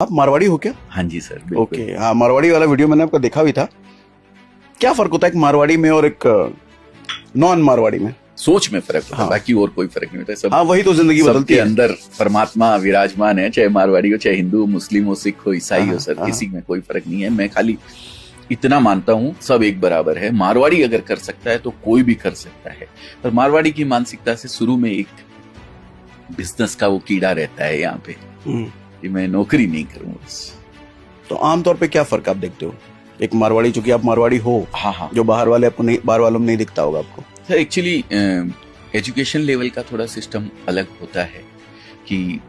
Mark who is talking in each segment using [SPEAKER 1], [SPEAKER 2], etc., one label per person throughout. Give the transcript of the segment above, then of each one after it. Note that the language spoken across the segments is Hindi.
[SPEAKER 1] आप मारवाड़ी हो क्या?
[SPEAKER 2] हाँ जी सर, बिल्कुल।
[SPEAKER 1] ओके, हाँ, मारवाड़ी वाला वीडियो मैंने आपका देखा भी था। क्या फर्क होता है एक मारवाड़ी में और एक नॉन मारवाड़ी में?
[SPEAKER 2] सोच में फर्क होता है,
[SPEAKER 1] हाँ।
[SPEAKER 2] बाकी और कोई फर्क नहीं होता है। सब
[SPEAKER 1] हाँ, वही तो जिंदगी बदलती
[SPEAKER 2] सबके
[SPEAKER 1] है।
[SPEAKER 2] अंदर परमात्मा विराजमान है, चाहे मारवाड़ी हो, चाहे हिंदू, मुस्लिम हो, सिख हो, ईसाई हो, सर
[SPEAKER 1] हाँ।
[SPEAKER 2] किसी में कोई फर्क नहीं है। मैं खाली इतना मानता हूँ, सब एक बराबर है। मारवाड़ी अगर कर सकता है तो कोई भी कर सकता है। पर मारवाड़ी की मानसिकता से शुरू में एक बिजनेस का वो कीड़ा रहता है यहाँ पे कि मैं नौकरी नहीं करूँ बस।
[SPEAKER 1] तो आमतौर पे क्या फर्क आप देखते हो? एक मारवाड़ी, चूंकि आप मारवाड़ी हो,
[SPEAKER 2] हाँ,
[SPEAKER 1] जो बाहर वाले आपको नहीं, बाहर वालों में नहीं दिखता होगा आपको।
[SPEAKER 2] सर एक्चुअली एजुकेशन लेवल का थोड़ा सिस्टम अलग होता है कि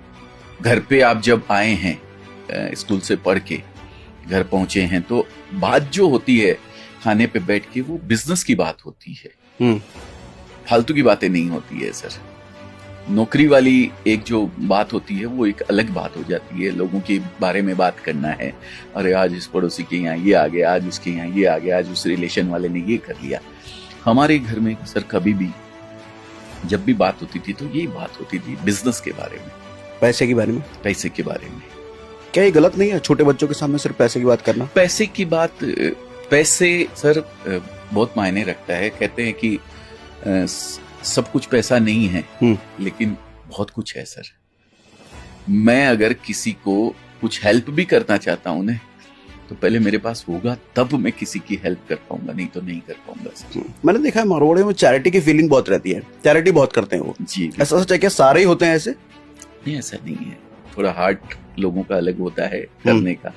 [SPEAKER 2] घर पे आप जब आए हैं स्कूल से पढ़ के घर पहुंचे हैं, तो बात जो होती है खाने पे बैठ के वो बिजनेस की बात होती है, फालतू की बातें नहीं होती है सर। नौकरी वाली एक जो बात होती है वो एक अलग बात हो जाती है, लोगों के बारे में बात करना है। अरे आज इस पड़ोसी के यहाँ ये आ गया, आज उसके यहाँ ये आ गया, आज उस रिलेशन वाले ने ये कर लिया। हमारे घर में सर कभी भी जब भी बात होती थी तो यही बात होती थी बिजनेस के बारे में,
[SPEAKER 1] पैसे के बारे में।
[SPEAKER 2] पैसे के बारे में।
[SPEAKER 1] क्या ये गलत नहीं है छोटे बच्चों के सामने सिर्फ पैसे की बात करना?
[SPEAKER 2] पैसे की बात, पैसे सर बहुत मायने रखता है। कहते हैं कि सब कुछ पैसा नहीं है, लेकिन बहुत कुछ है सर। मैं अगर किसी को कुछ हेल्प भी करना चाहता हूं ना, तो पहले मेरे पास होगा तब मैं किसी की हेल्प कर पाऊंगा, नहीं तो नहीं कर पाऊंगा सर।
[SPEAKER 1] मैंने देखा है मारवाड़ी में चैरिटी की फीलिंग बहुत रहती है, चैरिटी बहुत करते हैं वो।
[SPEAKER 2] जी,
[SPEAKER 1] ऐसा सच है क्या? सारे ही होते हैं ऐसे?
[SPEAKER 2] नहीं, ऐसा नहीं है। थोड़ा हार्ट लोगों का अलग होता है करने का।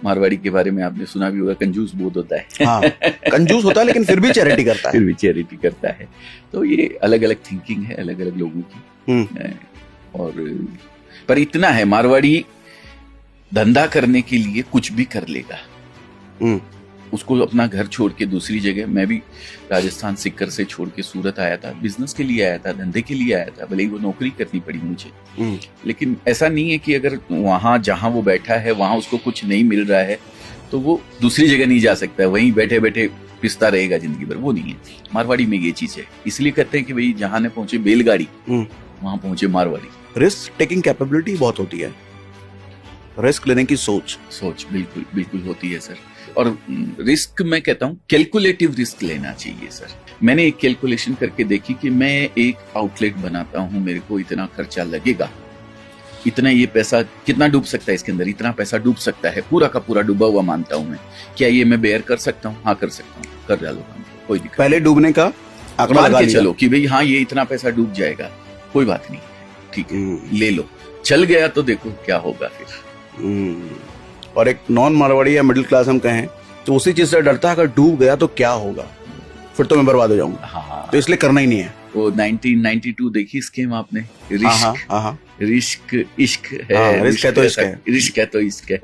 [SPEAKER 2] मारवाड़ी के बारे में आपने सुना भी होगा, कंजूस बहुत होता है।
[SPEAKER 1] हाँ, कंजूस होता है लेकिन फिर भी चैरिटी करता है।
[SPEAKER 2] फिर भी चैरिटी करता है। तो ये अलग अलग थिंकिंग है अलग अलग लोगों की। और पर इतना है, मारवाड़ी धंधा करने के लिए कुछ भी कर लेगा। उसको अपना घर छोड़ के दूसरी जगह, मैं भी राजस्थान सिक्कर से छोड़ के सूरत आया था, बिजनेस के लिए आया था, धंधे के लिए आया था, भले ही वो नौकरी करनी पड़ी मुझे। लेकिन ऐसा नहीं है कि अगर वहां जहां वो बैठा है वहां उसको कुछ नहीं मिल रहा है तो वो दूसरी जगह नहीं जा सकता है, वहीं बैठे बैठे पिसता रहेगा जिंदगी भर। वो नहीं है, मारवाड़ी में ये चीज है। इसलिए कहते हैं कि भाई जहां ने पहुंचे बैलगाड़ी, वहां पहुंचे मारवाड़ी।
[SPEAKER 1] रिस्क टेकिंग कैपेबिलिटी बहुत होती है, रिस्क लेने की सोच
[SPEAKER 2] बिल्कुल बिल्कुल होती है सर। और रिस्क मैं कहता हूं कैलकुलेटिव रिस्क लेना चाहिए सर। मैंने एक कैलकुलेशन करके देखी कि मैं एक आउटलेट बनाता हूं, मेरे को इतना खर्चा लगेगा, इतना ये पैसा कितना डूब सकता है इसके अंदर, इतना पैसा डूब सकता है, पूरा का पूरा डूबा हुआ मानता हूं मैं। क्या ये मैं बेयर कर सकता हूं? हाँ कर सकता हूं, कर डालो, कोई दिक्कत।
[SPEAKER 1] पहले डूबने का आंकड़ा लगा लिया,
[SPEAKER 2] चलो कि भाई हाँ ये इतना पैसा डूब जाएगा, कोई बात नहीं, ठीक है ले लो। चल गया तो देखो क्या होगा फिर।
[SPEAKER 1] और एक नॉन मारवाड़ी या मिडिल क्लास हम कहें तो उसी चीज से डरता है, अगर डूब गया तो क्या होगा, फिर तो मैं बर्बाद हो जाऊंगा।
[SPEAKER 2] हाँ,
[SPEAKER 1] तो इसलिए करना ही नहीं है।
[SPEAKER 2] वो 1992 देखी स्कीम आपने, रिस्क,
[SPEAKER 1] हाँ,
[SPEAKER 2] रिस्क इश्क है,
[SPEAKER 1] रिस्क है तो इश्क है,
[SPEAKER 2] रिस्क है तो इश्क है।